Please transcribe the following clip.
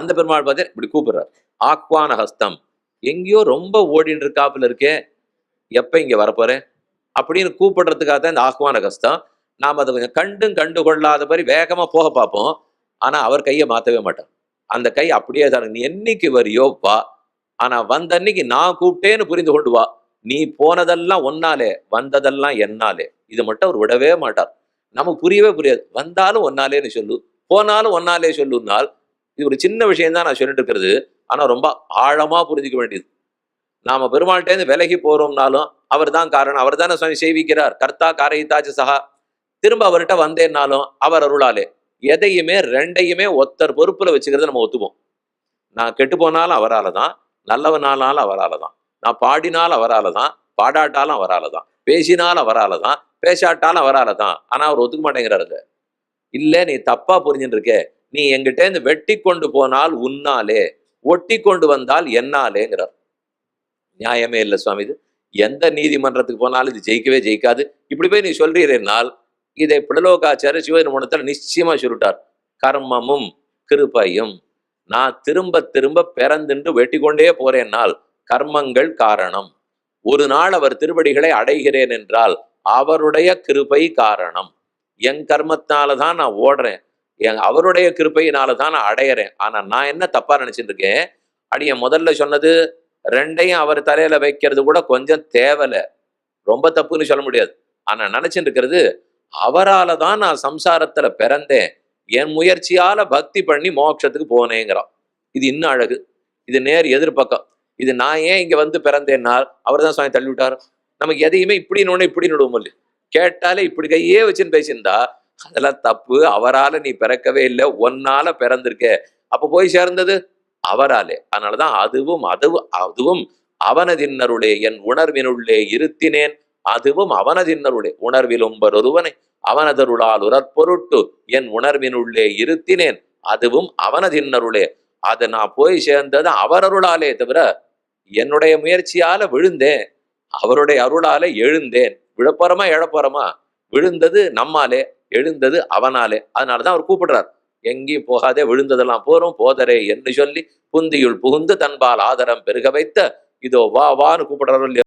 அந்த பெருமாள் பார்த்து இப்படி கூப்பிடுறார். ஆக்வான ஹஸ்தம். எங்கேயோ ரொம்ப ஓடின்னு இருக்காப்புல இருக்கே, எப்ப இங்க வரப்போறேன் அப்படின்னு கூப்பிடுறதுக்காக தான் இந்த ஆஹ்வான ஹஸ்தம். நாம் அதை கொஞ்சம் கண்டும் கண்டு கொள்ளாதபடி வேகமா போக பார்ப்போம். ஆனா அவர் கையை மாத்தவே மாட்டார். அந்த கை அப்படியே தான். நீ என்னைக்கு வரியோ வா, ஆனா வந்த அன்னைக்கு நான் கூப்பிட்டேன்னு புரிந்து கொண்டு வா. நீ போனதெல்லாம் ஒன்னாலே, வந்ததெல்லாம் என்னாலே. இது மட்டும் அவர் விடவே மாட்டார். நமக்கு புரியவே புரியாது. வந்தாலும் ஒன்னாலேன்னு சொல்லு, போனாலும் ஒன்னாலே சொல்லுனால், இது ஒரு சின்ன விஷயம் தான் நான் சொல்லிட்டு இருக்கிறது. ஆனா ரொம்ப ஆழமா புரிஞ்சுக்க வேண்டியது. நாம பெருமாள்கிட்டேருந்து விலகி போறோம்னாலும் அவர் தான் காரணம். அவர் தானே சுவாமி செய்விக்கிறார். கர்த்தா காரயித்தாச்சு சகா. திரும்ப அவர்கிட்ட வந்தேன்னாலும் அவர் அருளாலே. எதையுமே ரெண்டையுமே ஒத்தர் பொறுப்புல வச்சுக்கிறத நம்ம ஒத்துப்போம். நான் கெட்டு போனாலும் அவரால தான், நல்லவனாலும் அவரால தான். நான் பாடினாலும் அவரால தான், பாடாட்டாலும் அவரால தான். பேசினாலும் அவரால தான், பேசாட்டாலும் அவரால தான். ஆனா அவர் ஒத்துக்க மாட்டேங்கிறாரு. இல்ல நீ தப்பா புரிஞ்சுட்டு இருக்க. நீ எங்கிட்ட இருந்து வெட்டி கொண்டு போனால் உன்னாலே, ஒட்டி கொண்டு வந்தால் என்னாலேங்கிறார். நியாயமே இல்லை சுவாமி இது. எந்த நீதிமன்றத்துக்கு போனாலும் இது ஜெயிக்கவே ஜெயிக்காது. இப்படி போய் நீ சொல்றீர்கள், இதை பிடலோகாச்சாரிய சிவநிர்மணத்தில் நிச்சயமா சொல்லிட்டார். கர்மமும் கிருபையும். நான் திரும்ப திரும்ப பிறந்துண்டு வெட்டி கொண்டே போறேன்னால் கர்மங்கள் காரணம். ஒரு நாள் அவர் திருவடிகளை அடைகிறேன் என்றால் அவருடைய கிருபை காரணம். என் கர்மத்தினாலதான் நான் ஓடுறேன், அவருடைய கிருபையினாலதான் நான் அடையிறேன். ஆனா நான் என்ன தப்பா நினைச்சிட்டு இருக்கேன், அடிய முதல்ல சொன்னது ரெண்டையும் அவர் தலையில வைக்கிறது கூட கொஞ்சம் தேவல, ரொம்ப தப்புன்னு சொல்ல முடியாது. ஆனா நினைச்சுட்டு இருக்கிறது, அவரால தான் நான் சம்சாரத்துல பிறந்தேன், என் முயற்சியால பக்தி பண்ணி மோட்சத்துக்கு போனேங்கிறான். இது இன்னும் அழகு. இது நேர் எதிர்பக்கம். இது நான் ஏன் இங்க வந்து பிறந்தேன்னால் அவர் தான் சுவாமி தள்ளி விட்டார். நமக்கு எதையுமே இப்படி நோட இப்படி நடுவோம் இல்லை, கேட்டாலே இப்படி கையே வச்சுன்னு பேசியிருந்தா அதெல்லாம் தப்பு. அவரால நீ பிறக்கவே இல்லை, ஒன்னால பிறந்திருக்க. அப்ப போய் சேர்ந்தது அவராலே. அதனாலதான் அதுவும் அதுவும் அதுவும் அவனதின்னருளே என் உணர்வினுள்ளே இருத்தினேன், அதுவும் அவனதின்னருளே உணர்விலும்பர் ஒருவனை அவனதருளால் உரற்பொருட்டு என் உணர்வினுள்ளே இருத்தினேன், அதுவும் அவனதின்னருளே. அதை நான் போய் சேர்ந்தது அவரருளாலே தவிர என்னுடைய முயற்சியால விழுந்தேன், அவருடைய அருளாலே எழுந்தேன். விழப்போறமா எழப்போறமா, விழுந்தது நம்மாலே, எழுந்தது அவனாலே. அதனாலதான் அவர் கூப்பிடுறார், எங்கேயும் போகாதே, விழுந்ததெல்லாம் போறோம் போதரே என்று சொல்லி புந்தியுள் புகுந்து தன்பால் ஆதரம் பெருக வைத்த இதோ வா வான்னு கூப்பிடுறாரு இல்லையா.